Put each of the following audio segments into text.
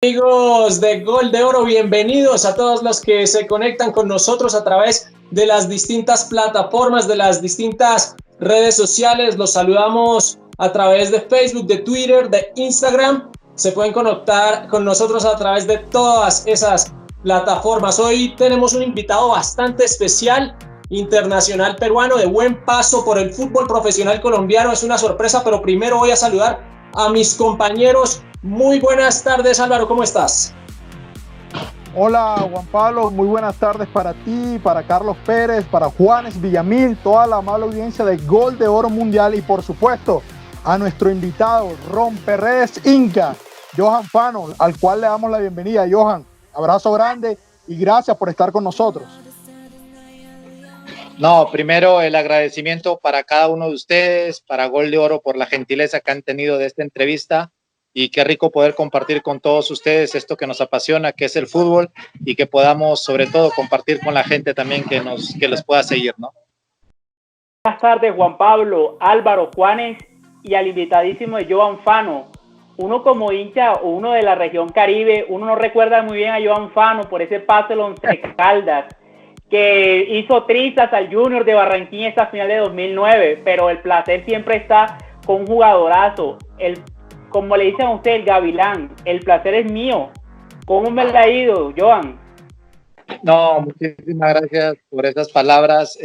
Amigos de Gol de Oro, bienvenidos a todos los que se conectan con nosotros a través de las distintas plataformas, de las distintas redes sociales. Los saludamos a través de Facebook, de Twitter, de Instagram. Se pueden conectar con nosotros a través de todas esas plataformas. Hoy tenemos un invitado bastante especial, internacional peruano de buen paso por el fútbol profesional colombiano. Es una sorpresa, pero primero voy a saludar a mis compañeros. Muy buenas tardes, Álvaro, ¿cómo estás? Hola, Juan Pablo, muy buenas tardes para ti, para Carlos Pérez, para Juanes Villamil, toda la amable audiencia de Gol de Oro Mundial y por supuesto a nuestro invitado, romperredes Inca, Johan Fano, al cual le damos la bienvenida. Johan, abrazo grande y gracias por estar con nosotros. No, primero el agradecimiento para cada uno de ustedes, para Gol de Oro por la gentileza que han tenido de esta entrevista. Y qué rico poder compartir con todos ustedes esto que nos apasiona, que es el fútbol, y que podamos sobre todo compartir con la gente también que les pueda seguir, ¿no? Buenas tardes, Juan Pablo, Álvaro, Juanes y al invitadísimo de Johan Fano. Uno como hincha o uno de la región Caribe, uno no recuerda muy bien a Johan Fano por ese pase al Once Caldas, que hizo trizas al Junior de Barranquilla esta final de 2009, pero el placer siempre está con un jugadorazo, como le dicen a usted, el Gavilán. El placer es mío. ¿Cómo me la ha ido, Johan? No, muchísimas gracias por esas palabras.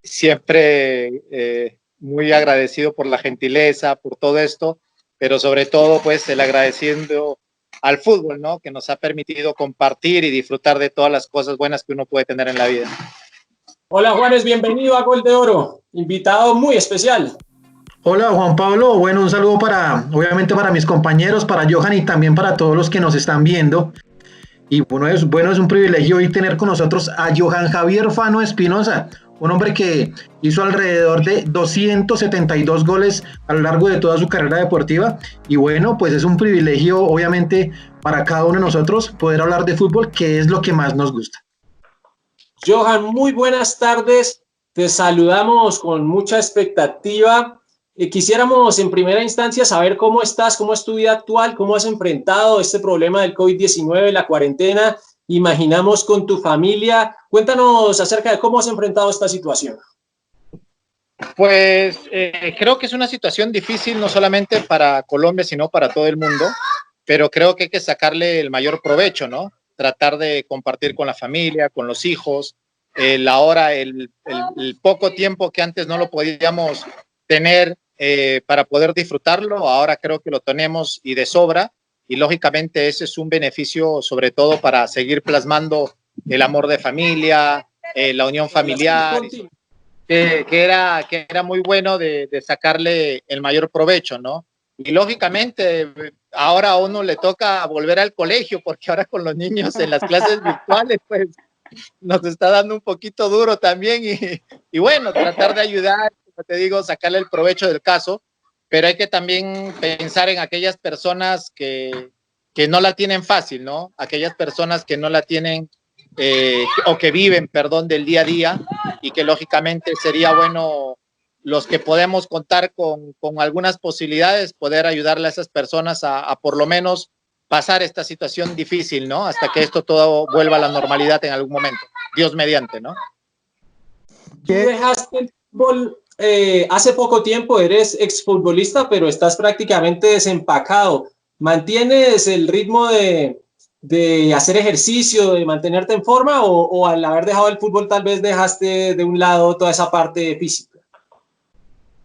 Siempre muy agradecido por la gentileza, por todo esto, pero sobre todo, pues, el agradeciendo al fútbol, ¿no? Que nos ha permitido compartir y disfrutar de todas las cosas buenas que uno puede tener en la vida. Hola, Juanes, bienvenido a Gol de Oro. Invitado muy especial. Hola Juan Pablo, bueno, un saludo obviamente para mis compañeros, para Johan y también para todos los que nos están viendo. Y bueno, es un privilegio hoy tener con nosotros a Johan Javier Fano Espinosa, un hombre que hizo alrededor de 272 goles a lo largo de toda su carrera deportiva. Y bueno, pues es un privilegio obviamente para cada uno de nosotros poder hablar de fútbol, que es lo que más nos gusta. Johan, muy buenas tardes. Te saludamos con mucha expectativa. Quisiéramos en primera instancia saber cómo estás, cómo es tu vida actual, cómo has enfrentado este problema del COVID-19, la cuarentena, imaginamos con tu familia. Cuéntanos acerca de cómo has enfrentado esta situación. Pues creo que es una situación difícil no solamente para Colombia, sino para todo el mundo, pero creo que hay que sacarle el mayor provecho, ¿no? Tratar de compartir con la familia, con los hijos, el poco tiempo que antes no lo podíamos tener para poder disfrutarlo, ahora creo que lo tenemos y de sobra, y lógicamente ese es un beneficio sobre todo para seguir plasmando el amor de familia, la unión familiar, que era muy bueno de sacarle el mayor provecho, ¿no? Y lógicamente ahora a uno le toca volver al colegio, porque ahora con los niños en las clases virtuales, pues nos está dando un poquito duro también, y bueno, tratar de ayudar, como te digo, sacarle el provecho del caso, pero hay que también pensar en aquellas personas que no la tienen fácil, ¿no? Aquellas personas que no la tienen, o que viven, perdón, del día a día, y que lógicamente sería bueno los que podemos contar con algunas posibilidades, poder ayudarle a esas personas a por lo menos pasar esta situación difícil, ¿no? Hasta que esto todo vuelva a la normalidad en algún momento. Dios mediante, ¿no? Tú dejaste el fútbol hace poco tiempo, eres exfutbolista, pero estás prácticamente desempacado. ¿Mantienes el ritmo de hacer ejercicio, de mantenerte en forma, o al haber dejado el fútbol tal vez dejaste de un lado toda esa parte física?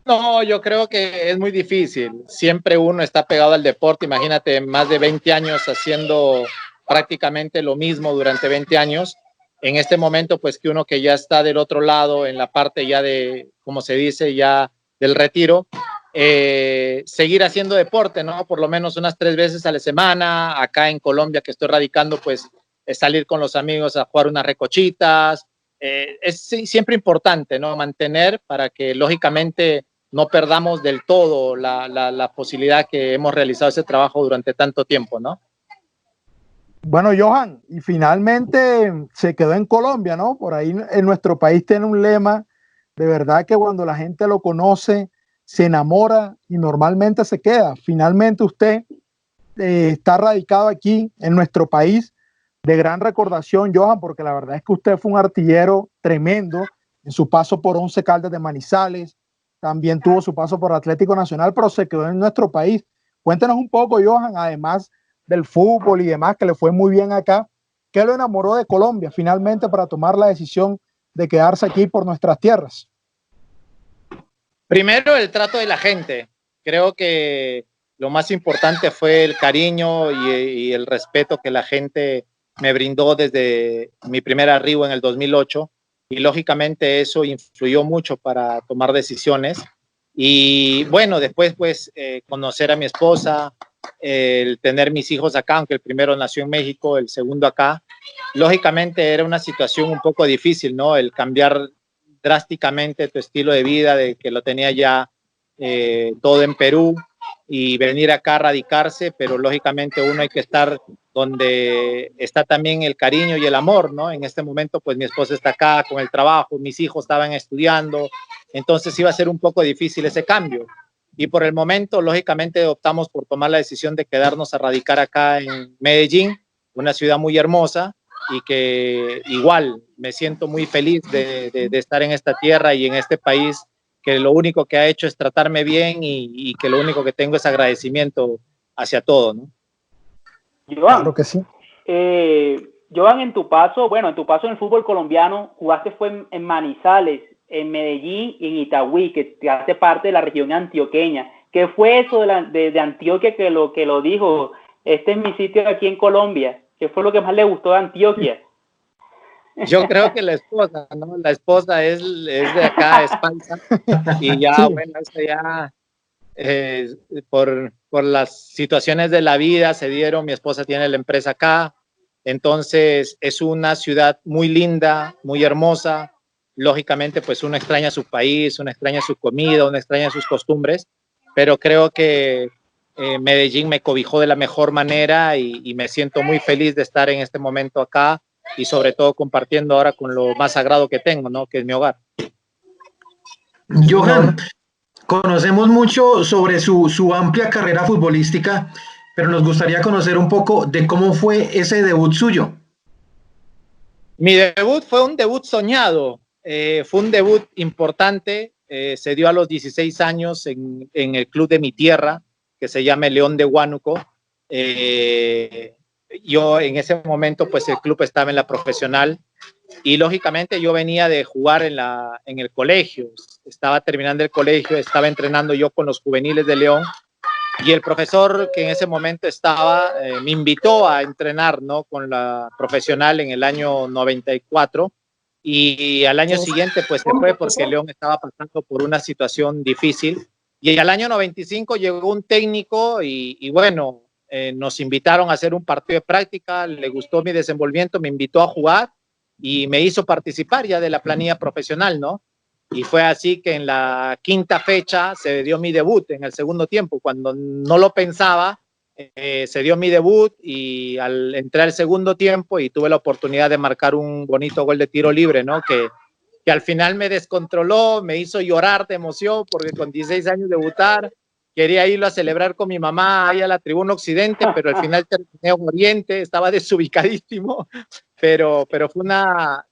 No, yo creo que es muy difícil. Siempre uno está pegado al deporte. Imagínate, más de 20 años haciendo prácticamente lo mismo durante 20 años. En este momento, pues que uno que ya está del otro lado, en la parte ya de, como se dice, ya del retiro, seguir haciendo deporte, ¿no? Por lo menos unas 3 veces a la semana. Acá en Colombia, que estoy radicando, pues salir con los amigos a jugar unas recochitas. Es siempre importante, ¿no? Mantener para que lógicamente no perdamos del todo la posibilidad que hemos realizado ese trabajo durante tanto tiempo, ¿no? Bueno, Johan, y finalmente se quedó en Colombia, ¿no? Por ahí en nuestro país tiene un lema, de verdad que cuando la gente lo conoce, se enamora y normalmente se queda. Finalmente usted está radicado aquí en nuestro país. De gran recordación, Johan, porque la verdad es que usted fue un artillero tremendo en su paso por Once Caldas de Manizales, también tuvo su paso por Atlético Nacional, pero se quedó en nuestro país. Cuéntenos un poco, Johan, además del fútbol y demás, que le fue muy bien acá, ¿qué lo enamoró de Colombia finalmente para tomar la decisión de quedarse aquí por nuestras tierras? Primero, el trato de la gente. Creo que lo más importante fue el cariño y el respeto que la gente me brindó desde mi primer arribo en el 2008, y lógicamente eso influyó mucho para tomar decisiones. Y bueno, después pues conocer a mi esposa, el tener mis hijos acá, aunque el primero nació en México, el segundo acá, lógicamente era una situación un poco difícil, ¿no? El cambiar drásticamente tu estilo de vida, de que lo tenía ya todo en Perú, y venir acá a radicarse, pero lógicamente uno hay que estar donde está también el cariño y el amor, ¿no? En este momento, pues mi esposa está acá con el trabajo, mis hijos estaban estudiando, entonces iba a ser un poco difícil ese cambio. Y por el momento, lógicamente, optamos por tomar la decisión de quedarnos a radicar acá en Medellín, una ciudad muy hermosa, y que igual me siento muy feliz de estar en esta tierra y en este país, que lo único que ha hecho es tratarme bien, y que lo único que tengo es agradecimiento hacia todo, ¿no? Johan, claro que sí. Johan, en tu paso en el fútbol colombiano, jugaste fue en Manizales, en Medellín y en Itagüí, que hace parte de la región antioqueña. ¿Qué fue eso de Antioquia que lo dijo? Este es mi sitio aquí en Colombia. ¿Qué fue lo que más le gustó de Antioquia? Yo creo que la esposa, ¿no? La esposa es de acá, es Paisa, y ya, sí. Bueno, eso ya por las situaciones de la vida se dieron. Mi esposa tiene la empresa acá, entonces es una ciudad muy linda, muy hermosa. Lógicamente, pues uno extraña su país, uno extraña su comida, uno extraña sus costumbres, pero creo que Medellín me cobijó de la mejor manera, y me siento muy feliz de estar en este momento acá, y sobre todo compartiendo ahora con lo más sagrado que tengo, ¿no? Que es mi hogar. Johan, conocemos mucho sobre su amplia carrera futbolística, pero nos gustaría conocer un poco de cómo fue ese debut suyo. Mi debut fue un debut soñado, fue un debut importante, se dio a los 16 años en el club de mi tierra, que se llama León de Huánuco. Yo en ese momento, pues el club estaba en la profesional, y lógicamente yo venía de jugar en el colegio, estaba terminando el colegio, estaba entrenando yo con los juveniles de León, y el profesor que en ese momento estaba me invitó a entrenar, ¿no? Con la profesional en el año 94, y al año siguiente pues se fue porque León estaba pasando por una situación difícil, y al año 95 llegó un técnico y bueno, nos invitaron a hacer un partido de práctica, le gustó mi desenvolvimiento, me invitó a jugar y me hizo participar ya de la planilla profesional, ¿no? Y fue así que en la quinta fecha se dio mi debut en el segundo tiempo, cuando no lo pensaba, se dio mi debut, y al entrar el segundo tiempo y tuve la oportunidad de marcar un bonito gol de tiro libre, ¿no? Que al final me descontroló, me hizo llorar de emoción, porque con 16 años debutar, quería irlo a celebrar con mi mamá ahí a la tribuna Occidente, pero al final terminé en Oriente, estaba desubicadísimo, pero fue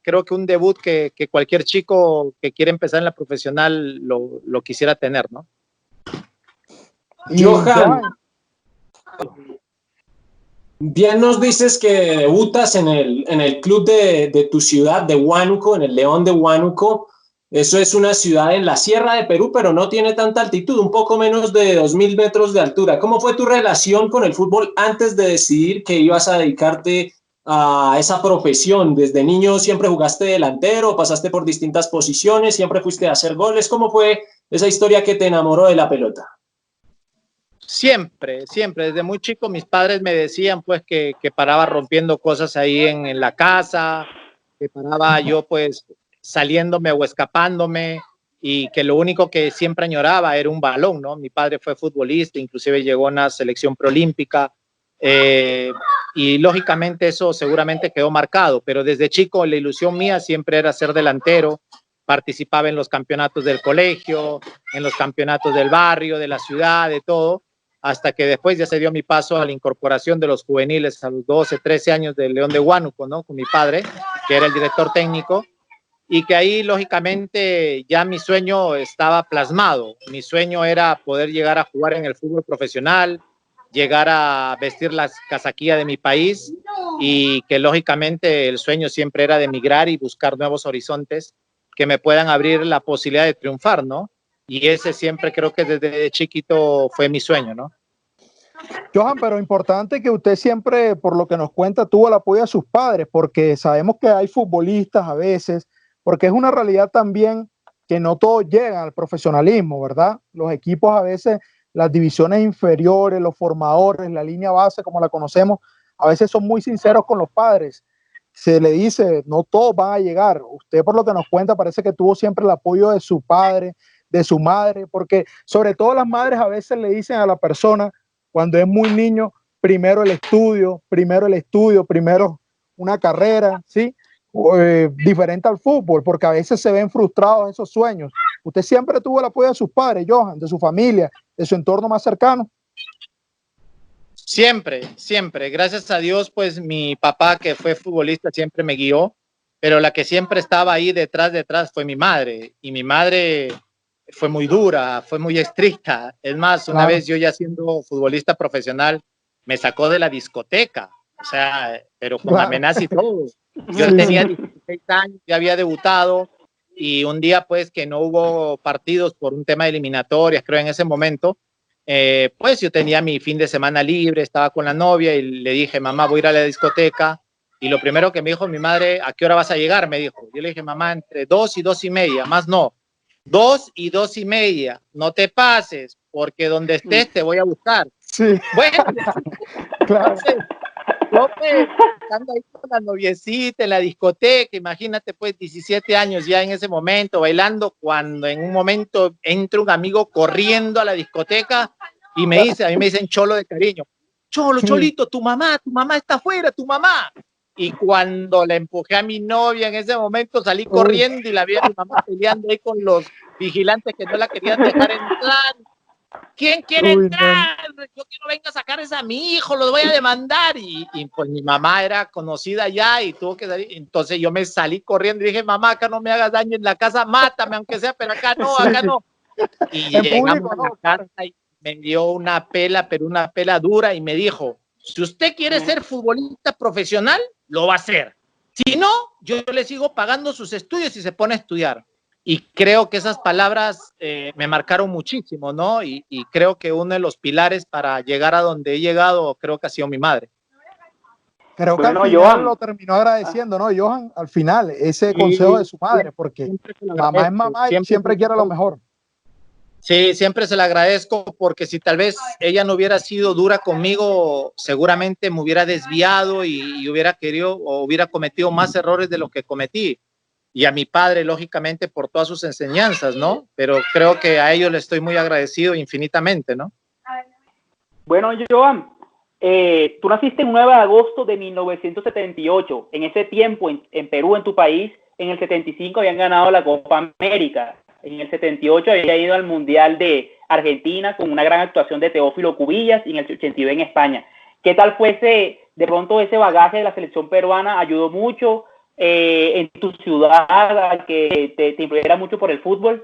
creo que un debut que cualquier chico que quiere empezar en la profesional lo quisiera tener, ¿no? Johan, bien nos dices que debutas en el club de tu ciudad, de Huánuco, en el León de Huánuco. Eso es una ciudad en la Sierra de Perú, pero no tiene tanta altitud, un poco menos de 2000 metros de altura. ¿Cómo fue tu relación con el fútbol antes de decidir que ibas a dedicarte a esa profesión? ¿Desde niño siempre jugaste delantero, pasaste por distintas posiciones, siempre fuiste a hacer goles? ¿Cómo fue esa historia que te enamoró de la pelota? Siempre, desde muy chico mis padres me decían pues que paraba rompiendo cosas ahí en la casa, que paraba yo pues saliéndome o escapándome, y que lo único que siempre añoraba era un balón, ¿no? Mi padre fue futbolista, inclusive llegó a una selección preolímpica, y lógicamente eso seguramente quedó marcado, pero desde chico la ilusión mía siempre era ser delantero. Participaba en los campeonatos del colegio, en los campeonatos del barrio, de la ciudad, de todo. hasta que después ya se dio mi paso a la incorporación de los juveniles a los 12, 13 años del León de Huánuco, ¿no? Con mi padre, que era el director técnico, y que ahí, lógicamente, ya mi sueño estaba plasmado. Mi sueño era poder llegar a jugar en el fútbol profesional, llegar a vestir la casaquilla de mi país, y que, lógicamente, el sueño siempre era de emigrar y buscar nuevos horizontes que me puedan abrir la posibilidad de triunfar, ¿no? Y ese siempre creo que desde chiquito fue mi sueño, ¿no? Johan, pero importante que usted siempre, por lo que nos cuenta, tuvo el apoyo de sus padres, porque sabemos que hay futbolistas a veces, porque es una realidad también que no todos llegan al profesionalismo, ¿verdad? Los equipos a veces, las divisiones inferiores, los formadores, la línea base, como la conocemos, a veces son muy sinceros con los padres. Se le dice, no todos van a llegar. Usted, por lo que nos cuenta, parece que tuvo siempre el apoyo de su padre, de su madre, porque sobre todo las madres a veces le dicen a la persona, cuando es muy niño, primero el estudio, primero una carrera, ¿sí? Diferente al fútbol, porque a veces se ven frustrados esos sueños. Usted siempre tuvo el apoyo de sus padres, Johan, de su familia, de su entorno más cercano. Siempre, siempre. Gracias a Dios, pues mi papá, que fue futbolista, siempre me guió, pero la que siempre estaba ahí detrás fue mi madre, y mi madre fue muy dura, fue muy estricta. Es más, una vez yo ya siendo futbolista profesional, me sacó de la discoteca, o sea, pero con amenaza y todo. Yo tenía 16 años, ya había debutado, y un día pues que no hubo partidos por un tema de eliminatorias, creo en ese momento, pues yo tenía mi fin de semana libre, estaba con la novia y le dije, mamá, voy a ir a la discoteca. Y lo primero que me dijo mi madre, ¿a qué hora vas a llegar? Me dijo. Yo le dije, mamá, entre 2 y 2 y media, más no. 2 y 2 y media, no te pases, porque donde estés te voy a buscar. Sí. Bueno, claro. Yo pues, estando ahí con la noviecita en la discoteca, imagínate pues 17 años ya en ese momento bailando, cuando en un momento entra un amigo corriendo a la discoteca y me dice, a mí me dicen Cholo de cariño, Cholo, Cholito, tu mamá está afuera, tu mamá. Y cuando le empujé a mi novia en ese momento salí corriendo y la vi a mi mamá peleando ahí con los vigilantes que no la querían dejar entrar. ¿Quién quiere entrar? Yo quiero venga a sacar a mi hijo, lo voy a demandar. Y pues mi mamá era conocida ya y tuvo que salir. Entonces yo me salí corriendo y dije, mamá, acá no me hagas daño en la casa, mátame aunque sea, pero acá no, acá no. Y en llegamos público, a la casa y me dio una pela, pero una pela dura, y me dijo, si usted quiere ser futbolista profesional, lo va a hacer. Si no, yo le sigo pagando sus estudios y se pone a estudiar. Y creo que esas palabras me marcaron muchísimo, ¿no? Y creo que uno de los pilares para llegar a donde he llegado, creo que ha sido mi madre. Creo que al final Johan lo terminó agradeciendo, ¿no, Johan? Al final, ese consejo de su madre, porque mamá es mamá y siempre quiere lo mejor. Sí, siempre se la agradezco, porque si tal vez ella no hubiera sido dura conmigo, seguramente me hubiera desviado y hubiera querido o hubiera cometido más errores de los que cometí. Y a mi padre, lógicamente, por todas sus enseñanzas, ¿no? Pero creo que a ellos le estoy muy agradecido infinitamente, ¿no? Bueno, Johan, tú naciste el 9 de agosto de 1978. En ese tiempo, en Perú, en tu país, en el 75 habían ganado la Copa América. En el 78 había ido al Mundial de Argentina con una gran actuación de Teófilo Cubillas, y en el 82 en España. ¿Qué tal fue de pronto ese bagaje de la selección peruana? ¿Ayudó mucho en tu ciudad a que te influyera mucho por el fútbol?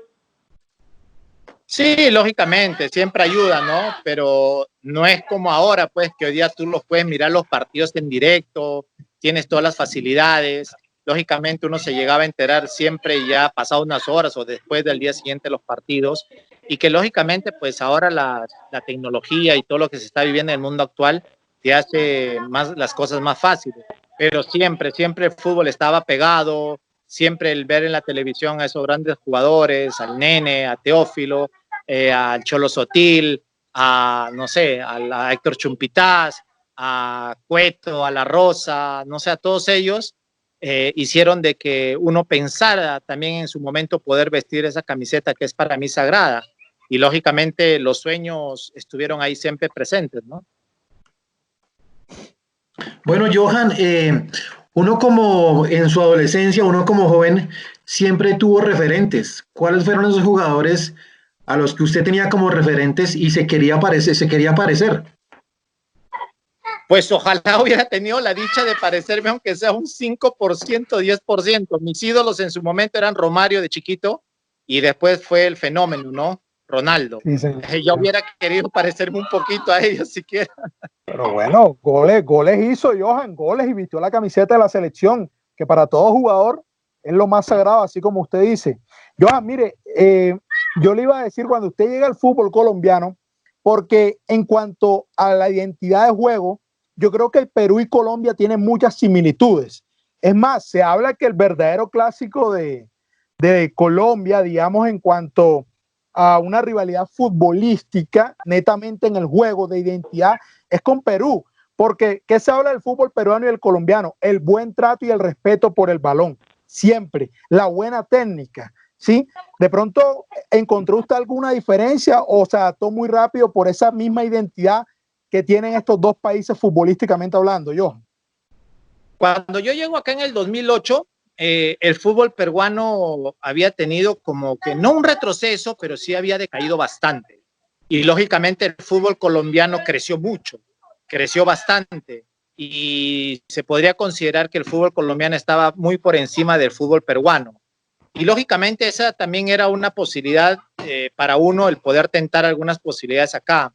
Sí, lógicamente, siempre ayuda, ¿no? Pero no es como ahora, pues, que hoy día tú los puedes mirar los partidos en directo, tienes todas las facilidades. Lógicamente uno se llegaba a enterar siempre ya pasado unas horas o después del día siguiente los partidos, y que lógicamente pues ahora la tecnología y todo lo que se está viviendo en el mundo actual te hace las cosas más fáciles. Pero siempre el fútbol estaba pegado, siempre el ver en la televisión a esos grandes jugadores, al Nene, a Teófilo, al Cholo Sotil, no sé, a Héctor Chumpitaz, a Cueto, a La Rosa, no sé, a todos ellos, hicieron de que uno pensara también en su momento poder vestir esa camiseta que es para mí sagrada. Y lógicamente los sueños estuvieron ahí siempre presentes, ¿no? Bueno, Johan, uno como en su adolescencia, uno como joven, siempre tuvo referentes. ¿Cuáles fueron esos jugadores a los que usted tenía como referentes y se quería parecer? Pues ojalá hubiera tenido la dicha de parecerme, aunque sea un 5%, 10%. Mis ídolos en su momento eran Romario de chiquito y después fue el fenómeno, ¿no? Ronaldo. Sí, señor. Yo hubiera querido parecerme un poquito a ellos siquiera. Pero bueno, goles hizo Johan, goles y vistió la camiseta de la selección, que para todo jugador es lo más sagrado, así como usted dice. Johan, mire, yo le iba a decir cuando usted llega al fútbol colombiano, porque en cuanto a la identidad de juego, yo creo que el Perú y Colombia tienen muchas similitudes. Es más, se habla que el verdadero clásico de Colombia, digamos, en cuanto a una rivalidad futbolística, netamente en el juego de identidad, es con Perú, porque ¿qué se habla del fútbol peruano y el colombiano? El buen trato y el respeto por el balón, siempre, la buena técnica, ¿sí? De pronto, ¿encontró usted alguna diferencia o se adaptó muy rápido por esa misma identidad que tienen estos dos países futbolísticamente hablando, Johan? Cuando yo llego acá en el 2008, el fútbol peruano había tenido como que no un retroceso, pero sí había decaído bastante. Y lógicamente el fútbol colombiano creció mucho, creció bastante. Y se podría considerar que el fútbol colombiano estaba muy por encima del fútbol peruano. Y lógicamente esa también era una posibilidad para uno, el poder tentar algunas posibilidades acá.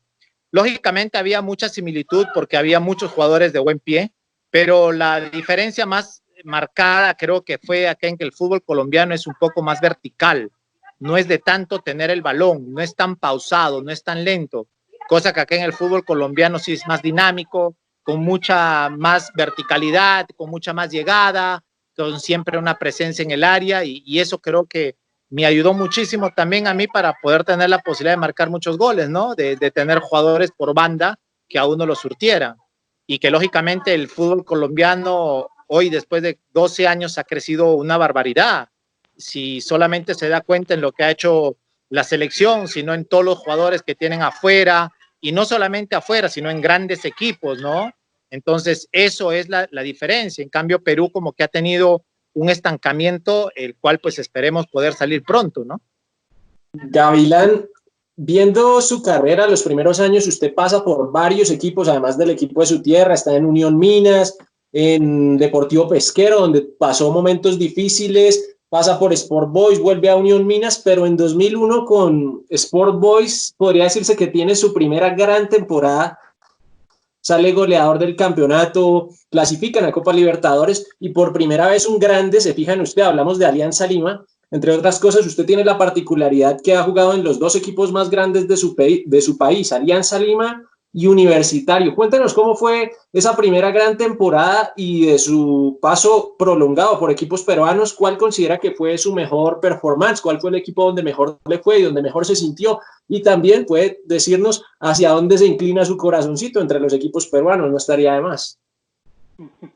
Lógicamente había mucha similitud porque había muchos jugadores de buen pie, pero la diferencia más marcada creo que fue acá en que el fútbol colombiano es un poco más vertical, no es de tanto tener el balón, no es tan pausado, no es tan lento, cosa que acá en el fútbol colombiano sí es más dinámico, con mucha más verticalidad, con mucha más llegada, con siempre una presencia en el área y eso creo que me ayudó muchísimo también a mí para poder tener la posibilidad de marcar muchos goles, ¿no? De tener jugadores por banda que a uno lo surtiera. Y que lógicamente el fútbol colombiano hoy, después de 12 años, ha crecido una barbaridad. Si solamente se da cuenta en lo que ha hecho la selección, sino en todos los jugadores que tienen afuera, y no solamente afuera, sino en grandes equipos, ¿no? Entonces, eso es la diferencia. En cambio, Perú como que ha tenido un estancamiento, el cual pues esperemos poder salir pronto, ¿no? Gavilán, viendo su carrera, los primeros años, usted pasa por varios equipos, además del equipo de su tierra, está en Unión Minas, en Deportivo Pesquero, donde pasó momentos difíciles, pasa por Sport Boys, vuelve a Unión Minas, pero en 2001 con Sport Boys podría decirse que tiene su primera gran temporada, sale goleador del campeonato, clasifican a Copa Libertadores y por primera vez un grande, se fija en usted, hablamos de Alianza Lima, entre otras cosas, usted tiene la particularidad que ha jugado en los dos equipos más grandes de su país, Alianza Lima y Universitario. Cuéntenos cómo fue esa primera gran temporada y de su paso prolongado por equipos peruanos, ¿cuál considera que fue su mejor performance? ¿Cuál fue el equipo donde mejor le fue y donde mejor se sintió? Y también puede decirnos hacia dónde se inclina su corazoncito entre los equipos peruanos, no estaría de más.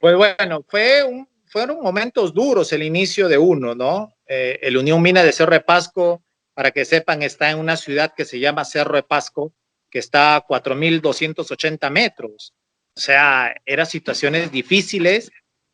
Pues bueno, fueron momentos duros el inicio de uno, ¿no? El Unión Mina de Cerro de Pasco, para que sepan, está en una ciudad que se llama Cerro de Pasco, que está a 4.280 metros. O sea, eran situaciones difíciles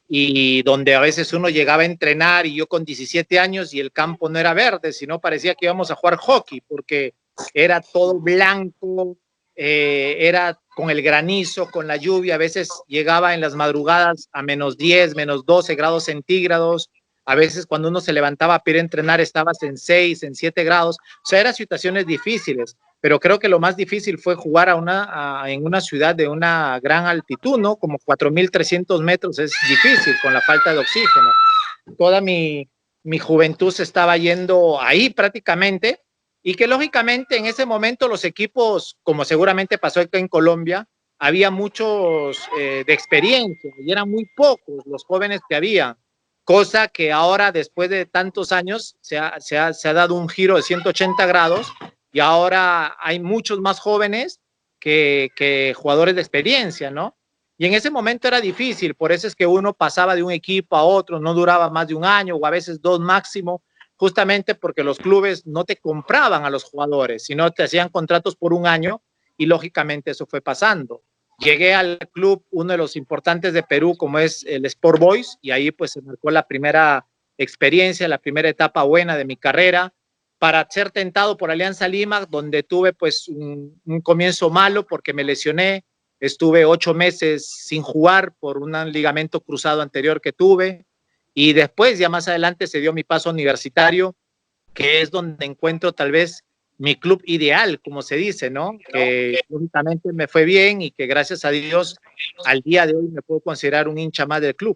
y donde a veces uno llegaba a entrenar y yo con 17 años y el campo no era verde, sino parecía que íbamos a jugar hockey porque era todo blanco, era con el granizo, con la lluvia, a veces llegaba en las madrugadas a -10, -12 grados centígrados, a veces cuando uno se levantaba a ir a entrenar estabas en 6, en 7 grados, o sea, eran situaciones difíciles, pero creo que lo más difícil fue jugar en una ciudad de una gran altitud, ¿no? Como 4.300 metros es difícil con la falta de oxígeno. Toda mi juventud se estaba yendo ahí prácticamente, y que lógicamente en ese momento los equipos, como seguramente pasó acá en Colombia, había muchos de experiencia y eran muy pocos los jóvenes que había, cosa que ahora después de tantos años se ha dado un giro de 180 grados y ahora hay muchos más jóvenes que jugadores de experiencia, ¿no? Y en ese momento era difícil, por eso es que uno pasaba de un equipo a otro, no duraba más de un año o a veces 2 máximo, justamente porque los clubes no te compraban a los jugadores, sino te hacían contratos por un año y lógicamente eso fue pasando. Llegué al club, uno de los importantes de Perú, como es el Sport Boys, y ahí pues se marcó la primera experiencia, la primera etapa buena de mi carrera. para ser tentado por Alianza Lima, donde tuve pues un comienzo malo porque me lesioné, estuve 8 meses sin jugar por un ligamento cruzado anterior que tuve, y después ya más adelante se dio mi paso universitario, que es donde encuentro tal vez mi club ideal, como se dice, ¿no? Que únicamente me fue bien y que gracias a Dios al día de hoy me puedo considerar un hincha más del club.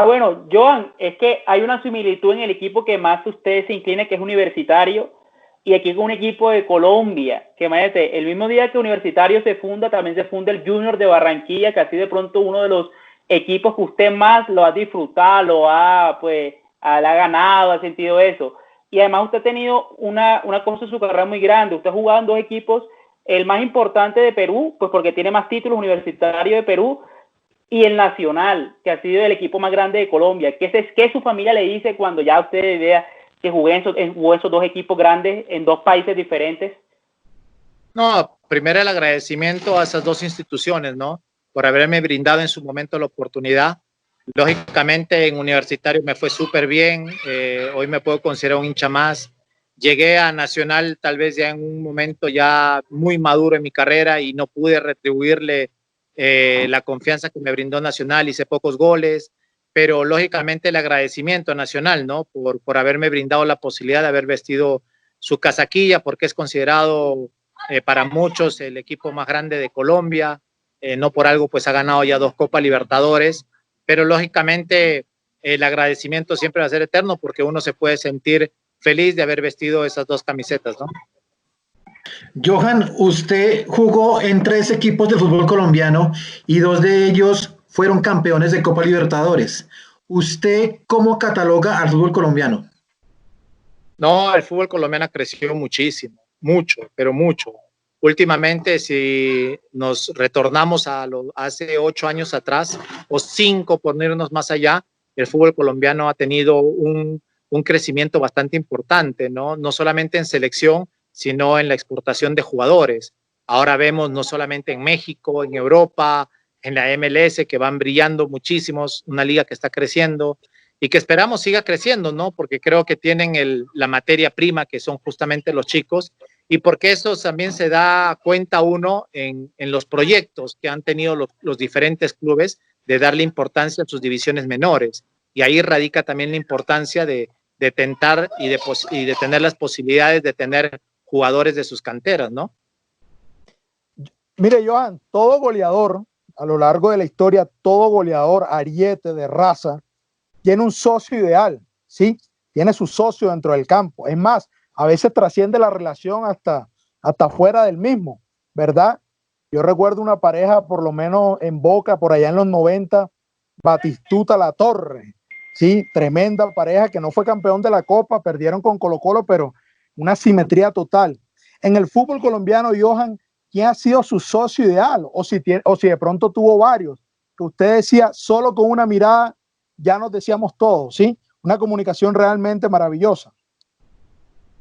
Bueno, Johan, es que hay una similitud en el equipo que más usted se inclina, que es Universitario, y aquí con un equipo de Colombia, que imagínate, el mismo día que Universitario se funda, también se funda el Junior de Barranquilla, que así de pronto uno de los equipos que usted más lo ha disfrutado, la ha ganado, ha sentido eso. Y además usted ha tenido una cosa en su carrera muy grande. Usted ha jugado en 2 equipos, el más importante de Perú, pues porque tiene más títulos, Universitario de Perú, y el Nacional, que ha sido el equipo más grande de Colombia. ¿Qué su familia le dice cuando ya usted vea que jugó esos 2 equipos grandes en 2 países diferentes? No, primero el agradecimiento a esas 2 instituciones, ¿no? Por haberme brindado en su momento la oportunidad. Lógicamente en Universitario me fue súper bien, hoy me puedo considerar un hincha más. Llegué a Nacional tal vez ya en un momento ya muy maduro en mi carrera y no pude retribuirle la confianza que me brindó Nacional, hice pocos goles, pero lógicamente el agradecimiento a Nacional, ¿no? Por haberme brindado la posibilidad de haber vestido su casaquilla, porque es considerado para muchos el equipo más grande de Colombia, no por algo pues ha ganado ya 2 Copas Libertadores, pero lógicamente el agradecimiento siempre va a ser eterno porque uno se puede sentir feliz de haber vestido esas 2 camisetas, ¿no? Johan, usted jugó en 3 equipos del fútbol colombiano y 2 de ellos fueron campeones de Copa Libertadores. ¿Usted cómo cataloga al fútbol colombiano? No, el fútbol colombiano creció muchísimo, mucho, pero mucho. Últimamente, si nos retornamos hace 8 años atrás, o 5 por no irnos más allá, el fútbol colombiano ha tenido un crecimiento bastante importante, ¿no? No solamente en selección, sino en la exportación de jugadores. Ahora vemos no solamente en México, en Europa, en la MLS, que van brillando muchísimos, una liga que está creciendo y que esperamos siga creciendo, ¿no? Porque creo que tienen la materia prima, que son justamente los chicos, y porque eso también se da cuenta uno en los proyectos que han tenido los diferentes clubes de darle importancia a sus divisiones menores. Y ahí radica también la importancia de tentar y de tener las posibilidades de tener jugadores de sus canteras, ¿no? Mire, Johan, todo goleador, a lo largo de la historia, todo goleador ariete de raza tiene un socio ideal, ¿sí? Tiene su socio dentro del campo. Es más, a veces trasciende la relación hasta fuera del mismo, ¿verdad? Yo recuerdo una pareja, por lo menos en Boca, por allá en los 90, Batistuta La Torre, ¿sí? Tremenda pareja que no fue campeón de la Copa, perdieron con Colo-Colo, pero una simetría total. En el fútbol colombiano, Johan, ¿quién ha sido su socio ideal? O si de pronto tuvo varios, que usted decía, solo con una mirada ya nos decíamos todo, ¿sí? Una comunicación realmente maravillosa.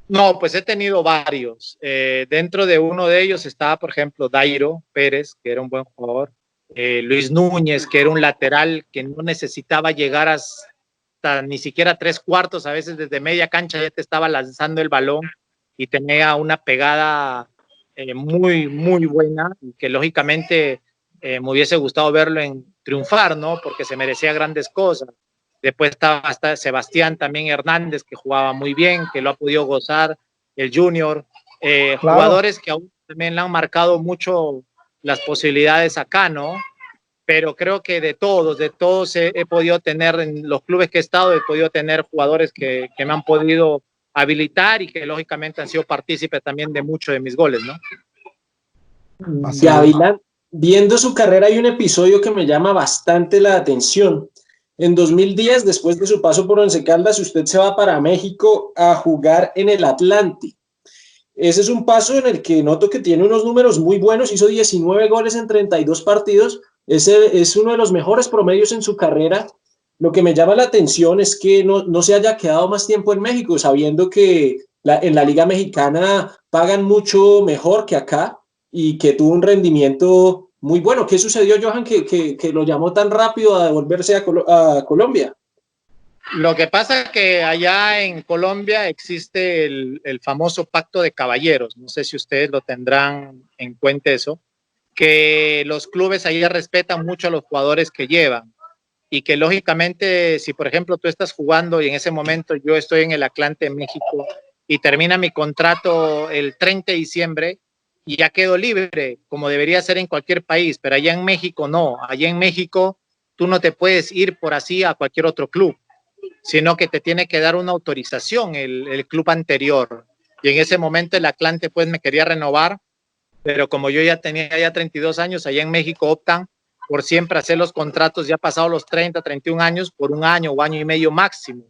No, pues he tenido varios. Dentro de uno de ellos estaba, por ejemplo, Dairo Pérez, que era un buen jugador. Luis Núñez, que era un lateral que no necesitaba llegar hasta ni siquiera 3/4, a veces desde media cancha ya te estaba lanzando el balón y tenía una pegada muy, muy buena y que lógicamente me hubiese gustado verlo triunfar, ¿no? Porque se merecía grandes cosas. Después estaba hasta Sebastián también Hernández, que jugaba muy bien, que lo ha podido gozar, el Junior. Claro. Jugadores que aún también le han marcado mucho las posibilidades acá, ¿no? Pero creo que de todos he podido tener, en los clubes que he estado, he podido tener jugadores que me han podido habilitar y que lógicamente han sido partícipes también de muchos de mis goles, ¿no? Gavilán, viendo su carrera hay un episodio que me llama bastante la atención. En 2010, después de su paso por Once Caldas, usted se va para México a jugar en el Atlante. Ese es un paso en el que noto que tiene unos números muy buenos, hizo 19 goles en 32 partidos, ese es uno de los mejores promedios en su carrera. Lo que me llama la atención es que no se haya quedado más tiempo en México, sabiendo que en la Liga Mexicana pagan mucho mejor que acá y que tuvo un rendimiento muy bueno. ¿Qué sucedió, Johan, que lo llamó tan rápido a devolverse a Colombia? Lo que pasa es que allá en Colombia existe el famoso pacto de caballeros. No sé si ustedes lo tendrán en cuenta eso, que los clubes allá respetan mucho a los jugadores que llevan y que lógicamente si por ejemplo tú estás jugando y en ese momento yo estoy en el Atlante en México y termina mi contrato el 30 de diciembre y ya quedo libre, como debería ser en cualquier país, pero allá en México no. Allá en México tú no te puedes ir por así a cualquier otro club, sino que te tiene que dar una autorización el club anterior. Y en ese momento el Atlante pues me quería renovar, pero como yo ya tenía ya 32 años, allá en México optan por siempre hacer los contratos ya pasados los 30, 31 años por un año o año y medio máximo.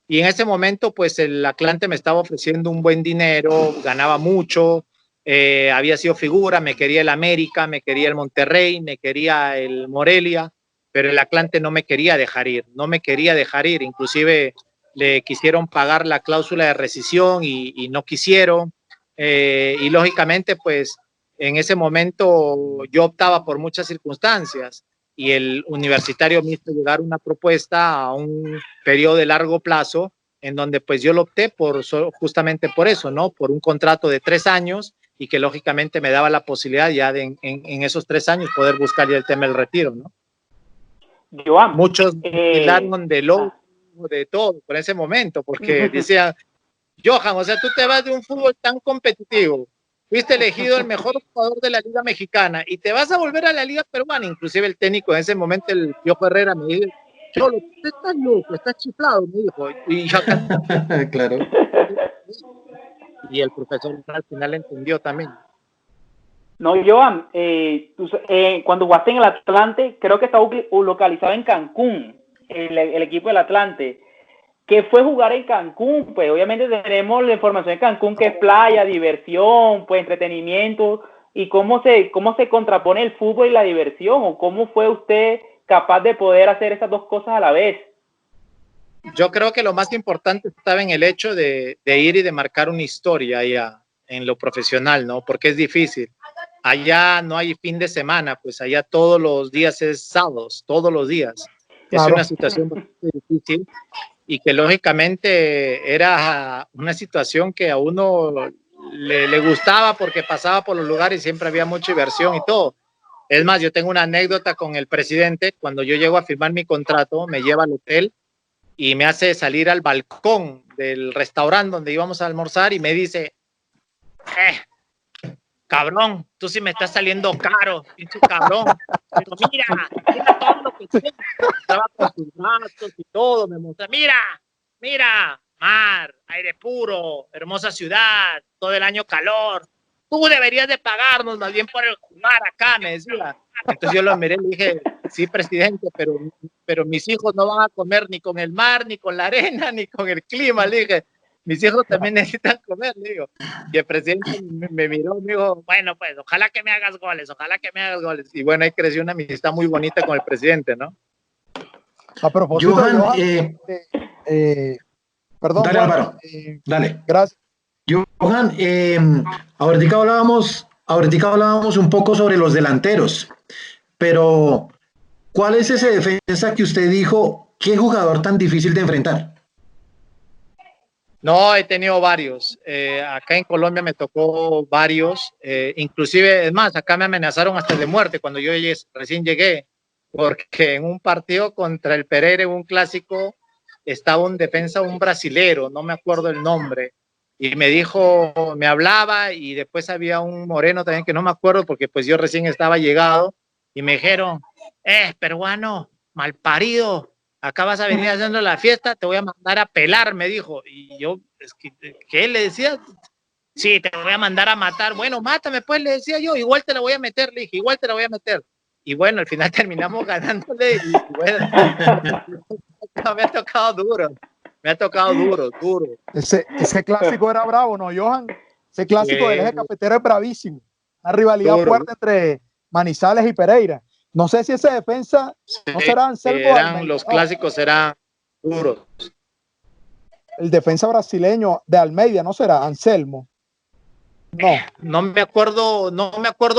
Y en ese momento pues el Atlante me estaba ofreciendo un buen dinero, ganaba mucho, había sido figura, me quería el América, me quería el Monterrey, me quería el Morelia, pero el Atlante no me quería dejar ir, no me quería dejar ir, inclusive le quisieron pagar la cláusula de rescisión y no quisieron, y lógicamente pues en ese momento yo optaba por muchas circunstancias y el Universitario me hizo llegar una propuesta a un periodo de largo plazo en donde pues yo lo opté por justamente por eso, ¿no? Por un contrato de 3 años y que lógicamente me daba la posibilidad ya de en esos 3 años poder buscar ya el tema del retiro, ¿no? Joan, Muchos tiraron de lobo, de todo por ese momento, porque decían, Johan, o sea, tú te vas de un fútbol tan competitivo, fuiste elegido el mejor jugador de la Liga Mexicana y te vas a volver a la Liga Peruana. Inclusive el técnico en ese momento, el Piojo Herrera, me dijo, Cholo, tú estás loco, estás chiflado, me dijo. Y yo acá, claro. Y el profesor al final entendió también. No, Joan, cuando jugaste en el Atlante, creo que estaba localizado en Cancún, el equipo del Atlante. ¿Qué fue jugar en Cancún? Pues obviamente tenemos la información de Cancún que es playa, diversión, pues entretenimiento. ¿Y cómo se contrapone el fútbol y la diversión? ¿O cómo fue usted capaz de poder hacer esas dos cosas a la vez? Yo creo que lo más importante estaba en el hecho de ir y de marcar una historia allá en lo profesional, ¿no? Porque es difícil. Allá no hay fin de semana, pues allá todos los días es sábados, todos los días. Claro. Es una situación bastante difícil y que lógicamente era una situación que a uno le gustaba porque pasaba por los lugares y siempre había mucha diversión y todo. Es más, yo tengo una anécdota con el presidente. Cuando yo llego a firmar mi contrato, me lleva al hotel y me hace salir al balcón del restaurante donde íbamos a almorzar y me dice, cabrón, tú sí me estás saliendo caro, pinche cabrón. Pero mira todo lo que tienes. Estaba con sus gastos y todo, me mostró, mira, mar, aire puro, hermosa ciudad, todo el año calor. Tú deberías de pagarnos más bien por el jugar acá, me decía. Entonces yo lo miré y le dije, sí, presidente, pero mis hijos no van a comer ni con el mar, ni con la arena, ni con el clima. Le dije, mis hijos también necesitan comer, le digo. Y el presidente me miró y me dijo, bueno, pues ojalá que me hagas goles. Y bueno, ahí creció una amistad muy bonita con el presidente, ¿no? A propósito, Johan, perdón, dale, Juan, Álvaro, dale. Gracias. Johan, ahorita hablábamos un poco sobre los delanteros, pero ¿cuál es ese defensa que usted dijo, qué jugador tan difícil de enfrentar? No, he tenido varios. Acá en Colombia me tocó varios. Inclusive, es más, acá me amenazaron hasta de muerte cuando yo recién llegué, porque en un partido contra el Pereira, en un clásico, estaba un defensa, un brasilero, no me acuerdo el nombre, y me dijo, me hablaba, y después había un moreno también que no me acuerdo, porque pues yo recién estaba llegado, y me dijeron, peruano, malparido, acá vas a venir haciendo la fiesta, te voy a mandar a pelar, me dijo. Y yo, ¿qué le decía? Sí, te voy a mandar a matar. Bueno, mátame, pues, le decía yo, igual te la voy a meter, le dije, igual te la voy a meter. Y bueno, al final terminamos ganándole, y bueno, me ha tocado duro. Ese clásico era bravo, ¿no, Johan? Ese clásico del eje cafetero es bravísimo. Una rivalidad fuerte entre Manizales y Pereira. No sé si ese defensa no será Anselmo. Los clásicos eran duros. El defensa brasileño de Almeida no será Anselmo. No me acuerdo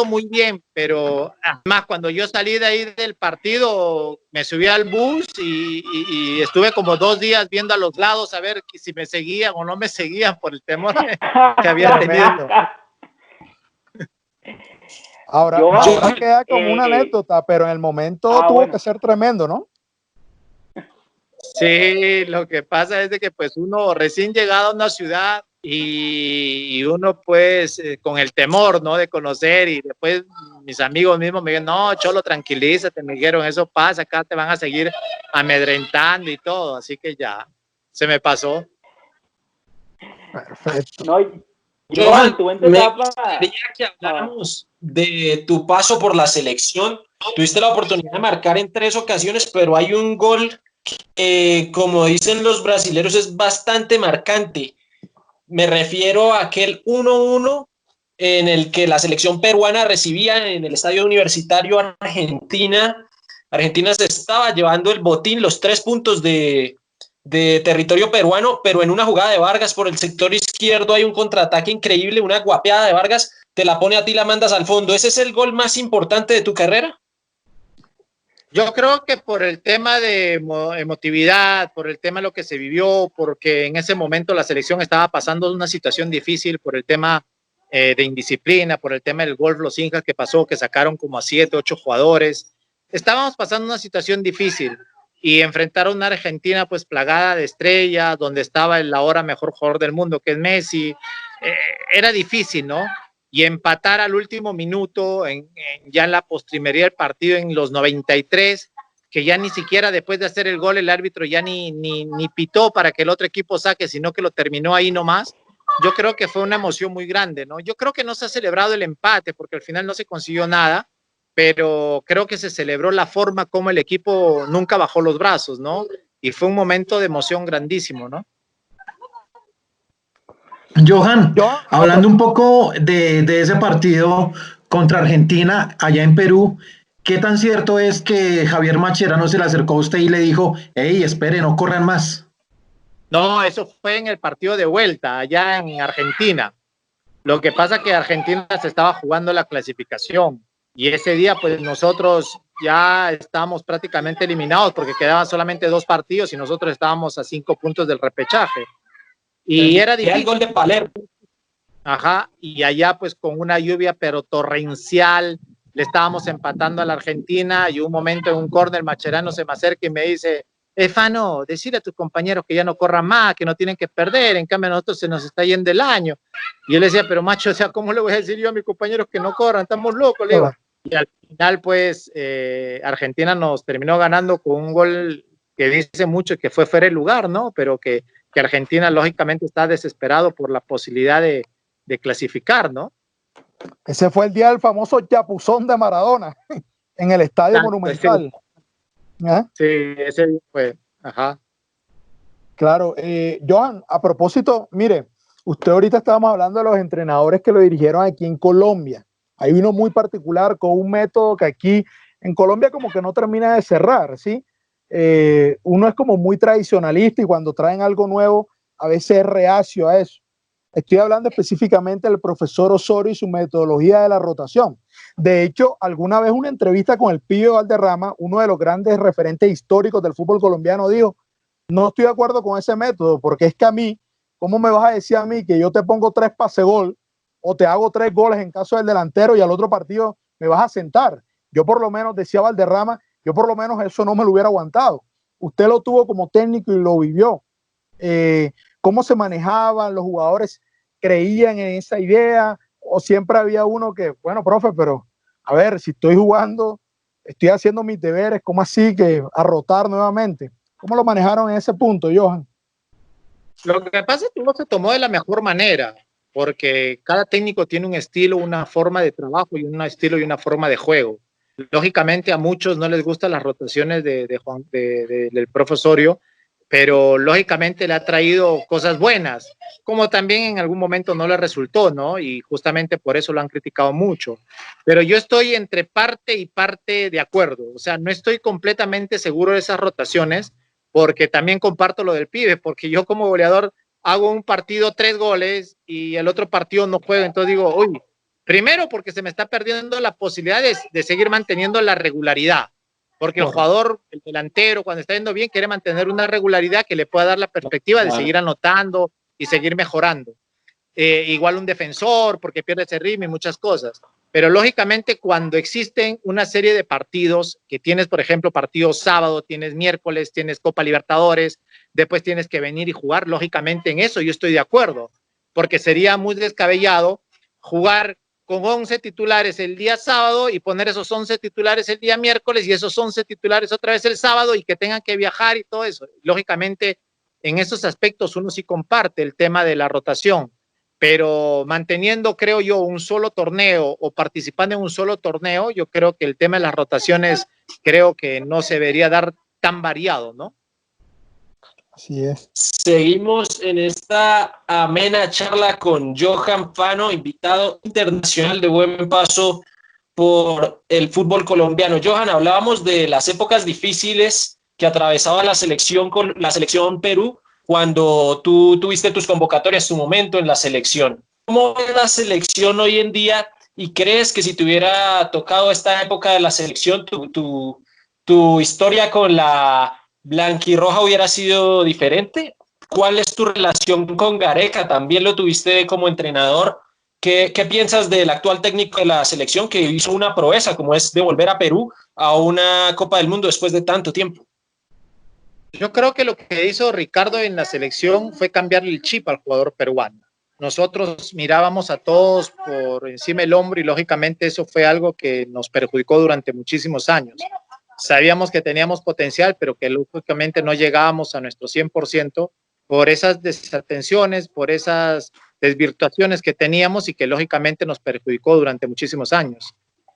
muy bien, pero además cuando yo salí de ahí del partido, me subí al bus y estuve como 2 días viendo a los lados a ver si me seguían o no me seguían por el temor que había tenido. Ahora queda como una anécdota, pero en el momento tuvo que ser tremendo, ¿no? Sí, lo que pasa es de que pues uno recién llegado a una ciudad y uno pues con el temor, ¿no? De conocer, y después mis amigos mismos me dijeron, no, Cholo, tranquilízate, me dijeron, eso pasa, acá te van a seguir amedrentando y todo, así que ya, se me pasó. Perfecto. No, Johan, me gustaría que habláramos de tu paso por la selección. Tuviste la oportunidad de marcar en 3 ocasiones, pero hay un gol que, como dicen los brasileños, es bastante marcante. Me refiero a aquel 1-1 en el que la selección peruana recibía en el estadio universitario Argentina. Argentina se estaba llevando el botín, los 3 puntos de territorio peruano, pero en una jugada de Vargas por el sector izquierdo hay un contraataque increíble, una guapeada de Vargas, te la pone a ti, la mandas al fondo. ¿Ese es el gol más importante de tu carrera? Yo creo que por el tema de emotividad, por el tema de lo que se vivió, porque en ese momento la selección estaba pasando una situación difícil por el tema de indisciplina, por el tema del golf, los Injas que pasó, que sacaron como a 7, 8 jugadores. Estábamos pasando una situación difícil y enfrentar a una Argentina pues plagada de estrellas, donde estaba el ahora mejor jugador del mundo, que es Messi, era difícil, ¿no? Y empatar al último minuto, ya en la postrimería del partido, en los 93, que ya ni siquiera después de hacer el gol el árbitro ya ni pitó para que el otro equipo saque, sino que lo terminó ahí nomás. Yo creo que fue una emoción muy grande, ¿no? Yo creo que no se ha celebrado el empate, porque al final no se consiguió nada, pero creo que se celebró la forma como el equipo nunca bajó los brazos, ¿no? Y fue un momento de emoción grandísimo, ¿no? Johan, hablando un poco de ese partido contra Argentina allá en Perú, ¿qué tan cierto es que Javier Mascherano se le acercó a usted y le dijo, hey, espere, no corran más? No, eso fue en el partido de vuelta, allá en Argentina. Lo que pasa es que Argentina se estaba jugando la clasificación y ese día pues nosotros ya estábamos prácticamente eliminados porque quedaban solamente 2 partidos y nosotros estábamos a 5 puntos del repechaje. Y era difícil. El gol de Palermo. Ajá, y allá pues con una lluvia pero torrencial, le estábamos empatando a la Argentina y un momento en un córner Mascherano se me acerca y me dice, Fano, decirle a tus compañeros que ya no corran más, que no tienen que perder, en cambio a nosotros se nos está yendo el año. Y yo le decía, pero macho, o sea, ¿cómo le voy a decir yo a mis compañeros que no corran? Estamos locos, le digo. Y al final pues Argentina nos terminó ganando con un gol que dice mucho que fue fuera de lugar, ¿no? Pero que Argentina lógicamente está desesperado por la posibilidad de clasificar, ¿no? Ese fue el día del famoso chapuzón de Maradona en el Estadio Monumental. Sí, ese fue, ajá. Claro, Johan, a propósito, mire, usted ahorita estábamos hablando de los entrenadores que lo dirigieron aquí en Colombia. Hay uno muy particular con un método que aquí en Colombia como que no termina de cerrar, ¿sí? Uno es como muy tradicionalista y cuando traen algo nuevo a veces es reacio a eso. Estoy hablando específicamente del profesor Osorio y su metodología de la rotación. De hecho, alguna vez una entrevista con el Pío Valderrama, uno de los grandes referentes históricos del fútbol colombiano, dijo, no estoy de acuerdo con ese método, porque es que a mí, ¿cómo me vas a decir a mí que yo te pongo 3 pase gol o te hago 3 goles en caso del delantero y al otro partido me vas a sentar? Yo por lo menos, decía Valderrama, yo por lo menos eso no me lo hubiera aguantado. Usted lo tuvo como técnico y lo vivió. ¿Cómo se manejaban los jugadores? ¿Creían en esa idea? ¿O siempre había uno que, bueno, profe, pero a ver, si estoy jugando, estoy haciendo mis deberes, ¿cómo así que a rotar nuevamente? ¿Cómo lo manejaron en ese punto, Johan? Lo que pasa es que no se tomó de la mejor manera, porque cada técnico tiene un estilo, una forma de trabajo y un estilo y una forma de juego. Lógicamente a muchos no les gustan las rotaciones del profesorio, pero lógicamente le ha traído cosas buenas, como también en algún momento no le resultó, ¿no? Y justamente por eso lo han criticado mucho. Pero yo estoy entre parte y parte de acuerdo, o sea, no estoy completamente seguro de esas rotaciones, porque también comparto lo del pibe, porque yo como goleador hago un partido 3 goles y el otro partido no juego. Entonces digo, uy, primero porque se me está perdiendo la posibilidad de seguir manteniendo la regularidad. Porque el jugador, el delantero, cuando está yendo bien, quiere mantener una regularidad que le pueda dar la perspectiva de seguir anotando y seguir mejorando. Igual un defensor, porque pierde ese ritmo y muchas cosas. Pero lógicamente cuando existen una serie de partidos, que tienes, por ejemplo, partido sábado, tienes miércoles, tienes Copa Libertadores, después tienes que venir y jugar, lógicamente en eso yo estoy de acuerdo, porque sería muy descabellado jugar con 11 titulares el día sábado y poner esos 11 titulares el día miércoles y esos 11 titulares otra vez el sábado y que tengan que viajar y todo eso. Lógicamente, en esos aspectos uno sí comparte el tema de la rotación, pero manteniendo, creo yo, un solo torneo o participando en un solo torneo, yo creo que el tema de las rotaciones creo que no se debería dar tan variado, ¿no? Así es. Seguimos en esta amena charla con Johan Fano, invitado internacional de buen paso por el fútbol colombiano. Johan, hablábamos de las épocas difíciles que atravesaba la selección Perú cuando tú tuviste tus convocatorias, tu momento en la selección. ¿Cómo es la selección hoy en día? ¿Y crees que si te hubiera tocado esta época de la selección, tu historia con la blanquirroja hubiera sido diferente? ¿Cuál es tu relación con Gareca? También lo tuviste como entrenador. ¿Qué piensas del actual técnico de la selección que hizo una proeza como es devolver a Perú a una Copa del Mundo después de tanto tiempo? Yo creo que lo que hizo Ricardo en la selección fue cambiarle el chip al jugador peruano. Nosotros mirábamos a todos por encima del hombro y lógicamente eso fue algo que nos perjudicó durante muchísimos años. Sabíamos que teníamos potencial, pero que lógicamente no llegábamos a nuestro 100% por esas desatenciones, por esas desvirtuaciones que teníamos y que lógicamente nos perjudicó durante muchísimos años.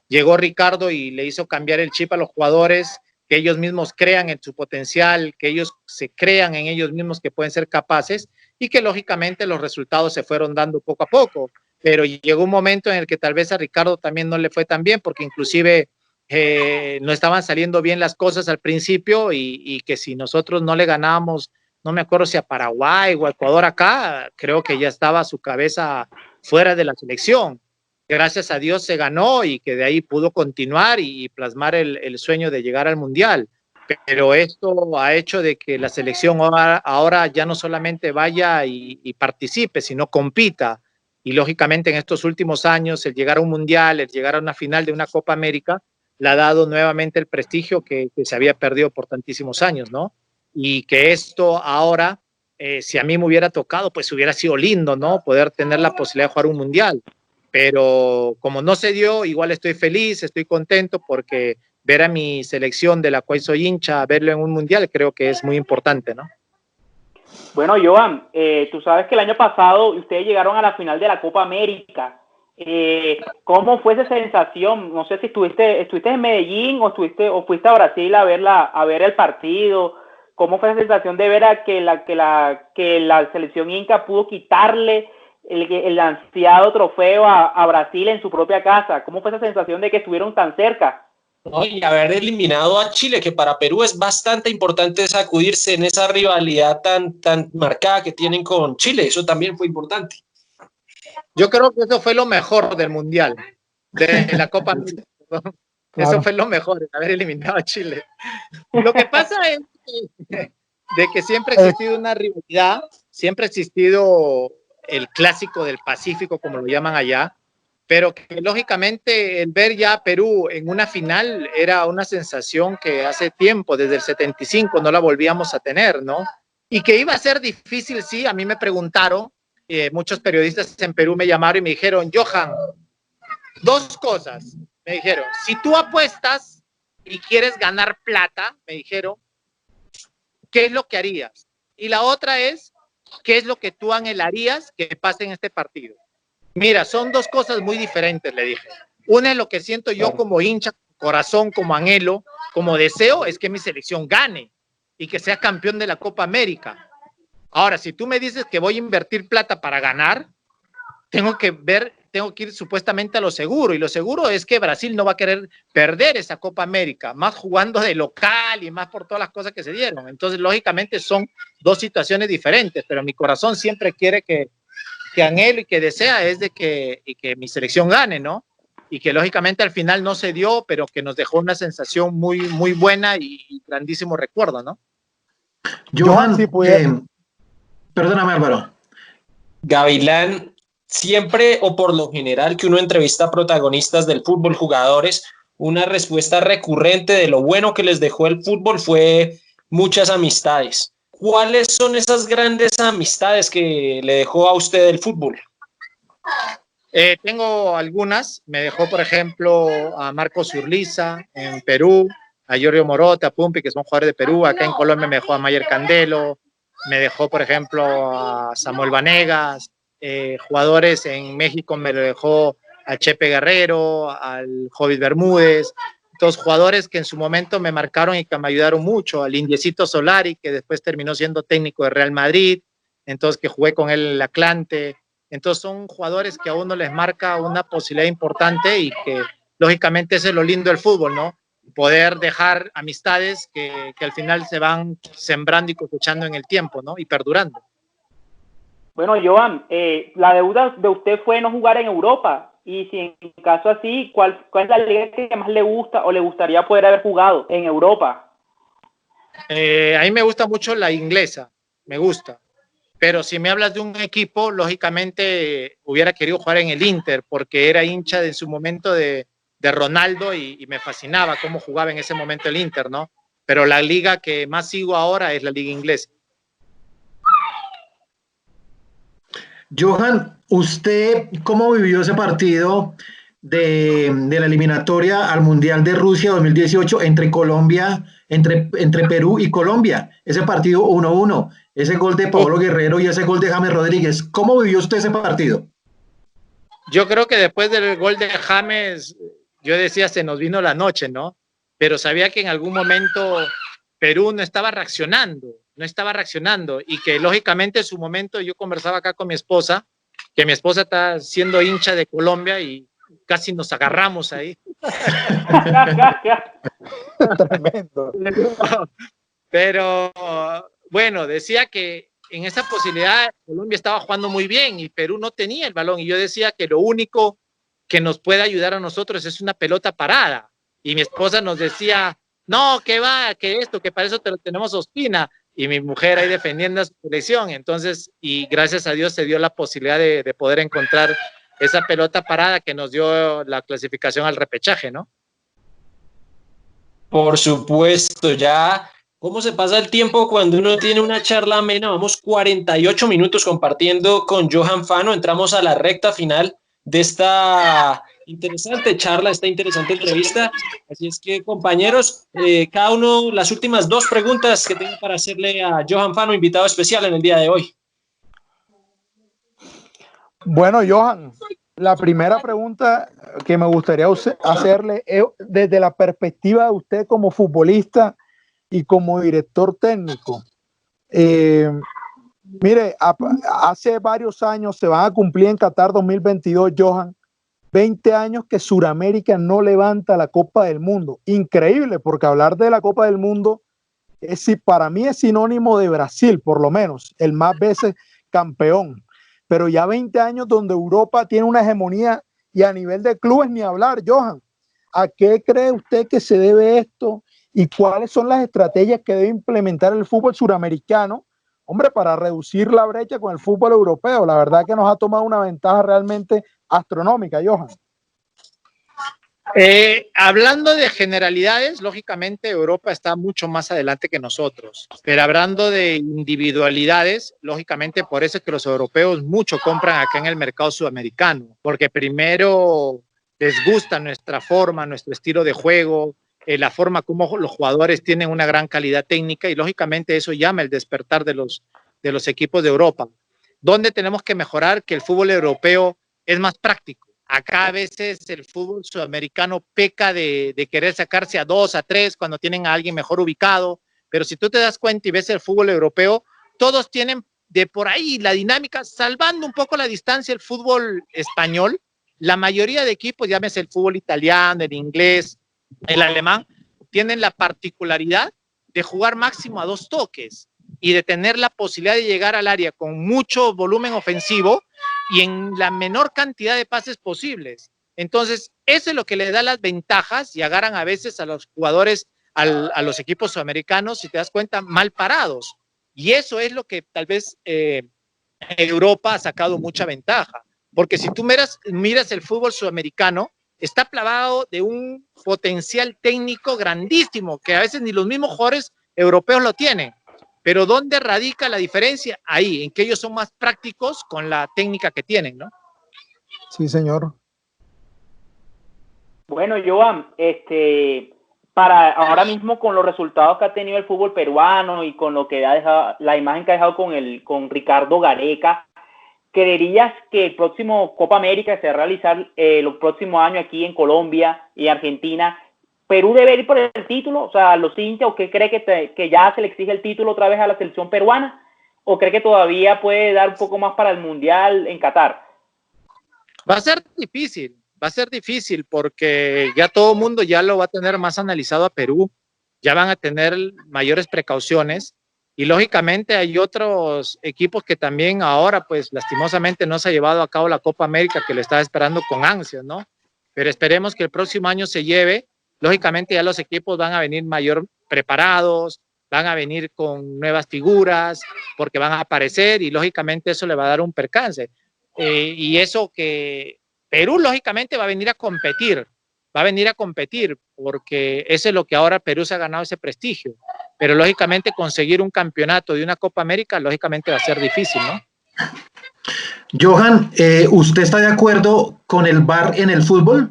Llegó Ricardo y le hizo cambiar el chip a los jugadores, que ellos mismos crean en su potencial, que ellos se crean en ellos mismos que pueden ser capaces y que lógicamente los resultados se fueron dando poco a poco. Pero llegó un momento en el que tal vez a Ricardo también no le fue tan bien porque inclusive no estaban saliendo bien las cosas al principio y que si nosotros no le ganábamos, no me acuerdo si a Paraguay o a Ecuador acá, creo que ya estaba su cabeza fuera de la selección. Gracias a Dios se ganó y que de ahí pudo continuar y plasmar el sueño de llegar al Mundial. Pero esto ha hecho de que la selección ahora ya no solamente vaya y participe, sino compita. Y lógicamente en estos últimos años el llegar a un Mundial, el llegar a una final de una Copa América, le ha dado nuevamente el prestigio que se había perdido por tantísimos años, ¿no? Y que esto ahora, si a mí me hubiera tocado, pues hubiera sido lindo, ¿no? Poder tener la posibilidad de jugar un Mundial. Pero como no se dio, igual estoy feliz, estoy contento porque ver a mi selección de la cual soy hincha, verlo en un Mundial, creo que es muy importante, ¿no? Bueno, Johan, tú sabes que el año pasado ustedes llegaron a la final de la Copa América. ¿Cómo fue esa sensación? No sé si estuviste en Medellín o fuiste a Brasil a ver el partido. ¿Cómo fue esa sensación de ver a que la selección inca pudo quitarle el ansiado trofeo a Brasil en su propia casa? ¿Cómo fue esa sensación de que estuvieron tan cerca? No, y haber eliminado a Chile, que para Perú es bastante importante sacudirse en esa rivalidad tan marcada que tienen con Chile. Eso también fue importante. Yo creo que eso fue lo mejor del Mundial, de la Copa América. Claro. Eso fue lo mejor, haber eliminado a Chile. Lo que pasa es de que siempre ha existido una rivalidad, siempre ha existido el clásico del Pacífico, como lo llaman allá, pero que lógicamente el ver ya a Perú en una final era una sensación que hace tiempo, desde el 75, no la volvíamos a tener, ¿no? Y que iba a ser difícil, sí, a mí me preguntaron, muchos periodistas en Perú me llamaron y me dijeron, Johan, dos cosas, me dijeron, si tú apuestas y quieres ganar plata, me dijeron, ¿qué es lo que harías? Y la otra es, ¿qué es lo que tú anhelarías que pase en este partido? Mira, son dos cosas muy diferentes, le dije. Una es lo que siento yo como hincha, corazón, como anhelo, como deseo, es que mi selección gane y que sea campeón de la Copa América. Ahora, si tú me dices que voy a invertir plata para ganar, tengo que ver tengo que ir supuestamente a lo seguro, y lo seguro es que Brasil no va a querer perder esa Copa América, más jugando de local y más por todas las cosas que se dieron. Entonces, lógicamente son dos situaciones diferentes, pero mi corazón siempre quiere que anhelo y que desea es de que mi selección gane, ¿no? Y que lógicamente al final no se dio, pero que nos dejó una sensación muy, muy buena y grandísimo recuerdo, ¿no? Johan, si perdóname, Álvaro. Gavilán, siempre o por lo general que uno entrevista a protagonistas del fútbol, jugadores, una respuesta recurrente de lo bueno que les dejó el fútbol fue muchas amistades. ¿Cuáles son esas grandes amistades que le dejó a usted el fútbol? Tengo algunas. Me dejó, por ejemplo, a Marcos Urliza en Perú, a Giorgio Morotta, a Pumpi, que son jugadores de Perú. Acá en Colombia me dejó a Mayer Candelo. Me dejó, por ejemplo, a Samuel Vanegas. Jugadores en México me lo dejó a Chepe Guerrero, al Jovis Bermúdez. Dos jugadores que en su momento me marcaron y que me ayudaron mucho, al Indiecito Solari, que después terminó siendo técnico de Real Madrid, entonces que jugué con él en el Atlante. Entonces son jugadores que a uno les marca una posibilidad importante y que lógicamente eso es lo lindo del fútbol, ¿no? Poder dejar amistades que al final se van sembrando y cosechando en el tiempo, ¿no? Y perdurando. Bueno, Johan, la deuda de usted fue no jugar en Europa. Y si en caso así, ¿cuál es la liga que más le gusta o le gustaría poder haber jugado en Europa? A mí me gusta mucho la inglesa, me gusta. Pero si me hablas de un equipo, lógicamente hubiera querido jugar en el Inter, porque era hincha en su momento de Ronaldo y me fascinaba cómo jugaba en ese momento el Inter, ¿no? Pero la liga que más sigo ahora es la liga inglesa. Johan, ¿usted cómo vivió ese partido de la eliminatoria al Mundial de Rusia 2018 entre Colombia, entre Perú y Colombia? Ese partido 1-1, ese gol de Paolo Guerrero y ese gol de James Rodríguez. ¿Cómo vivió usted ese partido? Yo creo que después del gol de James, yo decía, se nos vino la noche, ¿no? Pero sabía que en algún momento Perú no estaba reaccionando y que lógicamente en su momento yo conversaba acá con mi esposa, que mi esposa está siendo hincha de Colombia y casi nos agarramos ahí. Tremendo. Pero bueno, decía que en esa posibilidad Colombia estaba jugando muy bien y Perú no tenía el balón, y yo decía que lo único que nos puede ayudar a nosotros es una pelota parada, y mi esposa nos decía, no, que va, que esto, que para eso te lo tenemos Ospina, y mi mujer ahí defendiendo a su selección. Entonces, y gracias a Dios se dio la posibilidad de poder encontrar esa pelota parada que nos dio la clasificación al repechaje, ¿no? Por supuesto, ya cómo se pasa el tiempo cuando uno tiene una charla amena. Vamos 48 minutos compartiendo con Johan Fano. Entramos a la recta final de esta interesante charla, esta interesante entrevista. Así es que, compañeros, cada uno las últimas dos preguntas que tengo para hacerle a Johan Fano, invitado especial en el día de hoy. Bueno, Johan, la primera pregunta que me gustaría hacerle es desde la perspectiva de usted como futbolista y como director técnico. Mire, hace varios años se van a cumplir en Qatar 2022, Johan, 20 años que Sudamérica no levanta la Copa del Mundo. Increíble, porque hablar de la Copa del Mundo para mí es sinónimo de Brasil, por lo menos, el más veces campeón. Pero ya 20 años donde Europa tiene una hegemonía, y a nivel de clubes ni hablar, Johan. ¿A qué cree usted que se debe esto y cuáles son las estrategias que debe implementar el fútbol suramericano, hombre, para reducir la brecha con el fútbol europeo? La verdad que nos ha tomado una ventaja realmente astronómica, Johan. Hablando de generalidades, lógicamente Europa está mucho más adelante que nosotros, pero hablando de individualidades, lógicamente por eso es que los europeos mucho compran acá en el mercado sudamericano, porque primero les gusta nuestra forma, nuestro estilo de juego, la forma como los jugadores tienen una gran calidad técnica, y lógicamente eso llama el despertar de los equipos de Europa. ¿Dónde tenemos que mejorar? Que el fútbol europeo es más práctico. Acá a veces el fútbol sudamericano peca de querer sacarse a 2, a 3 cuando tienen a alguien mejor ubicado, pero si tú te das cuenta y ves el fútbol europeo, todos tienen de por ahí la dinámica, salvando un poco la distancia el fútbol español, la mayoría de equipos, llámese el fútbol italiano, el inglés, el alemán, tienen la particularidad de jugar máximo a 2 toques y de tener la posibilidad de llegar al área con mucho volumen ofensivo y en la menor cantidad de pases posibles. Entonces, eso es lo que le da las ventajas y agarran a veces a los jugadores, a los equipos sudamericanos, si te das cuenta, mal parados. Y eso es lo que tal vez Europa ha sacado mucha ventaja. Porque si tú miras el fútbol sudamericano, está plagado de un potencial técnico grandísimo, que a veces ni los mismos jugadores europeos lo tienen. Pero ¿dónde radica la diferencia? Ahí, en que ellos son más prácticos con la técnica que tienen, ¿no? Sí, señor. Bueno, Joan, para ahora mismo con los resultados que ha tenido el fútbol peruano y con lo que ha dejado, la imagen que ha dejado con Ricardo Gareca, ¿creerías que el próximo Copa América que se va a realizar los próximos años aquí en Colombia y Argentina, Perú debe ir por el título? O sea, los hinchas, ¿o qué cree que ya se le exige el título otra vez a la selección peruana? ¿O cree que todavía puede dar un poco más para el Mundial en Qatar? Va a ser difícil porque ya todo el mundo ya lo va a tener más analizado a Perú, ya van a tener mayores precauciones y lógicamente hay otros equipos que también ahora pues lastimosamente no se ha llevado a cabo la Copa América que lo estaba esperando con ansias, ¿no? Pero esperemos que el próximo año se lleve. Lógicamente ya los equipos van a venir mayor preparados, van a venir con nuevas figuras porque van a aparecer y lógicamente eso le va a dar un percance. Y eso que Perú lógicamente va a venir a competir porque eso es lo que ahora Perú se ha ganado ese prestigio, pero lógicamente conseguir un campeonato de una Copa América lógicamente va a ser difícil, ¿no? Johan, ¿usted está de acuerdo con el VAR en el fútbol?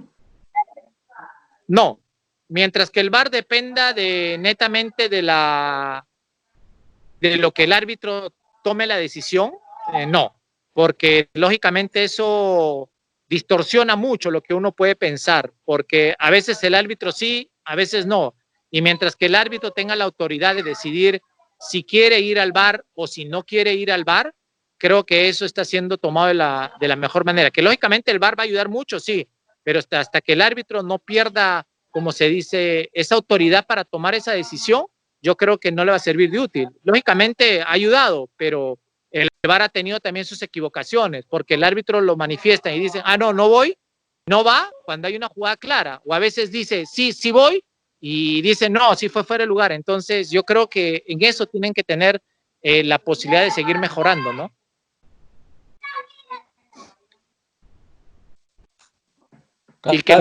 No, mientras que el VAR dependa netamente de lo que el árbitro tome la decisión, no, porque lógicamente eso distorsiona mucho lo que uno puede pensar, porque a veces el árbitro sí, a veces no, y mientras que el árbitro tenga la autoridad de decidir si quiere ir al VAR o si no quiere ir al VAR, creo que eso está siendo tomado de la mejor manera, que lógicamente el VAR va a ayudar mucho, sí, pero hasta que el árbitro no pierda, como se dice, esa autoridad para tomar esa decisión, yo creo que no le va a servir de útil. Lógicamente ha ayudado, pero el VAR ha tenido también sus equivocaciones, porque el árbitro lo manifiesta y dice, no voy, no va, cuando hay una jugada clara, o a veces dice, sí voy, y dice, no, sí fue fuera de lugar. Entonces yo creo que en eso tienen que tener la posibilidad de seguir mejorando, ¿no? Y que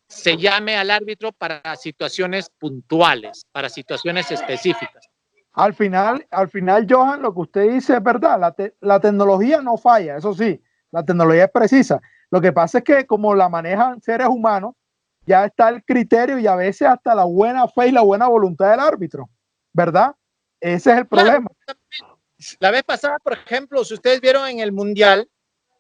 se llame al árbitro para situaciones puntuales, para situaciones específicas. Al final, Johan, lo que usted dice es verdad. La tecnología no falla, eso sí, la tecnología es precisa. Lo que pasa es que como la manejan seres humanos, ya está el criterio y a veces hasta la buena fe y la buena voluntad del árbitro, ¿verdad? Ese es el problema. La vez pasada, por ejemplo, si ustedes vieron en el Mundial,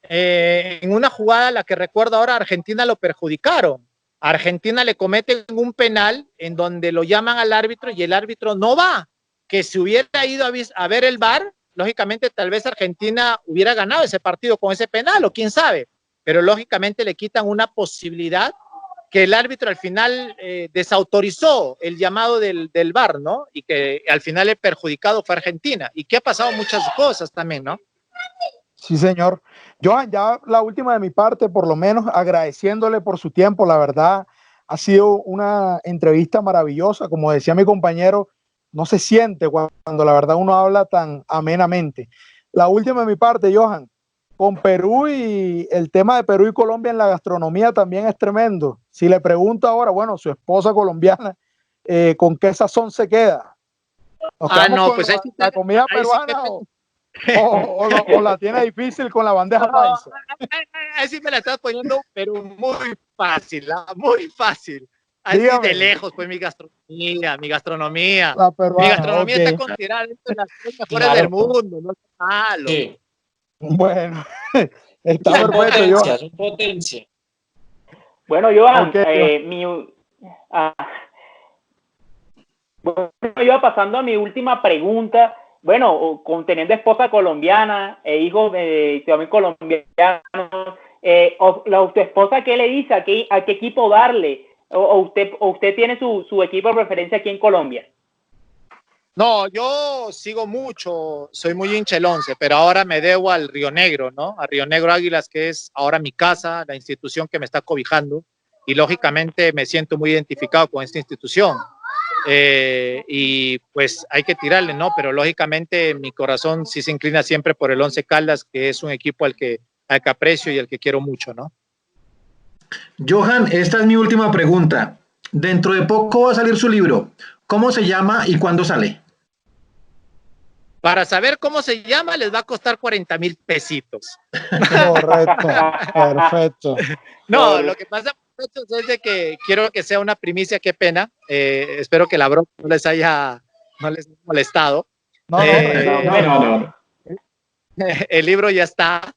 en una jugada, la que recuerdo ahora, Argentina lo perjudicaron. A Argentina le cometen un penal en donde lo llaman al árbitro y el árbitro no va. Que si hubiera ido a ver el VAR, lógicamente tal vez Argentina hubiera ganado ese partido con ese penal, o quién sabe, pero lógicamente le quitan una posibilidad que el árbitro al final desautorizó el llamado del VAR, ¿no? Y que al final el perjudicado fue Argentina, y que ha pasado muchas cosas también, ¿no? Sí, señor. Johan, ya la última de mi parte, por lo menos agradeciéndole por su tiempo, la verdad, ha sido una entrevista maravillosa, como decía mi compañero, no se siente cuando la verdad uno habla tan amenamente. La última de mi parte, Johan, con Perú y el tema de Perú y Colombia en la gastronomía también es tremendo. Si le pregunto ahora, bueno, su esposa colombiana, ¿con qué sazón se queda? No, pues la comida peruana o la tiene difícil con la bandeja paisa. Ahí sí me la estás poniendo, pero muy fácil, muy fácil. Así de lejos, pues mi gastronomía. La peruana, mi gastronomía está considerada entre las mejores del mundo, no es malo. Sí. Bueno, está perfecto. Son potencia. Bueno, Johan, bueno, yo pasando a mi última pregunta. Bueno, teniendo esposa colombiana e hijos también colombianos, ¿Tu esposa qué le dice? ¿A qué equipo darle? ¿O usted tiene su equipo de preferencia aquí en Colombia? No, yo sigo mucho, soy muy hincha del Once, pero ahora me debo al Río Negro, ¿no? A Río Negro Águilas, que es ahora mi casa, la institución que me está cobijando, y lógicamente me siento muy identificado con esta institución. Y pues hay que tirarle, ¿no? Pero lógicamente mi corazón sí se inclina siempre por el Once Caldas, que es un equipo al que aprecio y al que quiero mucho, ¿no? Johan, esta es mi última pregunta. Dentro de poco va a salir su libro. ¿Cómo se llama y cuándo sale? Para saber cómo se llama, les va a costar 40,000 pesitos. Correcto, perfecto. No, lo que pasa es de que quiero que sea una primicia, qué pena. Espero que la broma no les haya molestado. No. El libro ya está,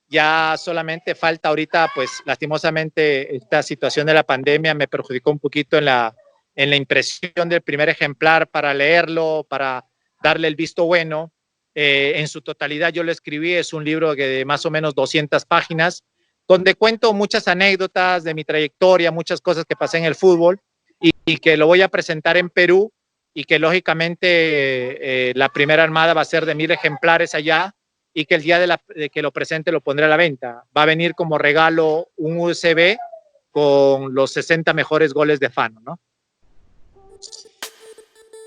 ya solamente falta ahorita, pues lastimosamente esta situación de la pandemia me perjudicó un poquito en la impresión del primer ejemplar para leerlo, para darle el visto bueno. En su totalidad yo lo escribí, es un libro de más o menos 200 páginas, donde cuento muchas anécdotas de mi trayectoria, muchas cosas que pasé en el fútbol y que lo voy a presentar en Perú y que lógicamente la primera armada va a ser de 1,000 ejemplares allá y que el día de que lo presente lo pondré a la venta. Va a venir como regalo un USB con los 60 mejores goles de Fano, ¿no?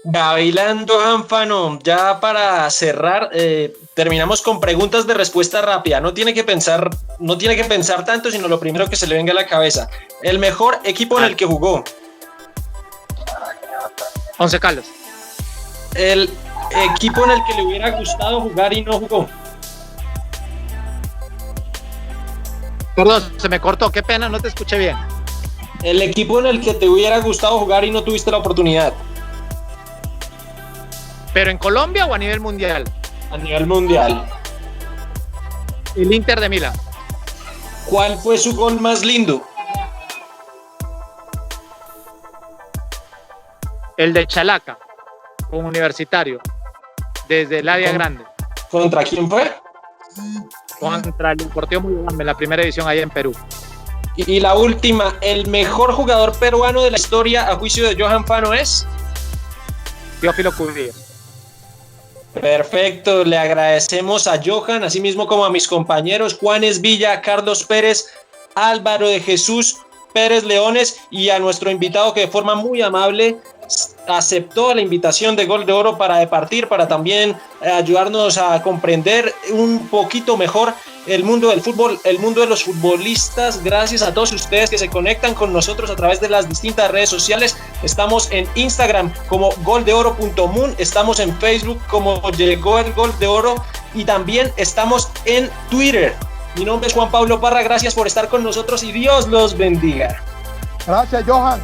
Gavilán Johan Fano, ya para cerrar, terminamos con preguntas de respuesta rápida. No tiene que pensar tanto, sino lo primero que se le venga a la cabeza. El mejor equipo en el que jugó. Once Caldas. El equipo en el que le hubiera gustado jugar y no jugó. Perdón, se me cortó, qué pena, no te escuché bien. El equipo en el que te hubiera gustado jugar y no tuviste la oportunidad. ¿Pero en Colombia o a nivel mundial? A nivel mundial. El Inter de Milán. ¿Cuál fue su gol más lindo? El de Chalaca, con Universitario, desde el área grande. ¿Contra quién fue? Contra el Deportivo Muyombé en la primera división allá en Perú. Y la última, ¿el mejor jugador peruano de la historia a juicio de Johan Fano es? Teófilo Cubillo. Perfecto, le agradecemos a Johan, así mismo como a mis compañeros Juanes Villa, Carlos Pérez, Álvaro de Jesús Pérez Leones y a nuestro invitado que de forma muy amable aceptó la invitación de Gol de Oro para departir, para también ayudarnos a comprender un poquito mejor el mundo del fútbol, el mundo de los futbolistas. Gracias a todos ustedes que se conectan con nosotros a través de las distintas redes sociales. Estamos en Instagram como goldeoro.mun, estamos en Facebook como Llegó el Gol de Oro y también estamos en Twitter. Mi nombre es Juan Pablo Parra, gracias por estar con nosotros y Dios los bendiga. Gracias, Johan.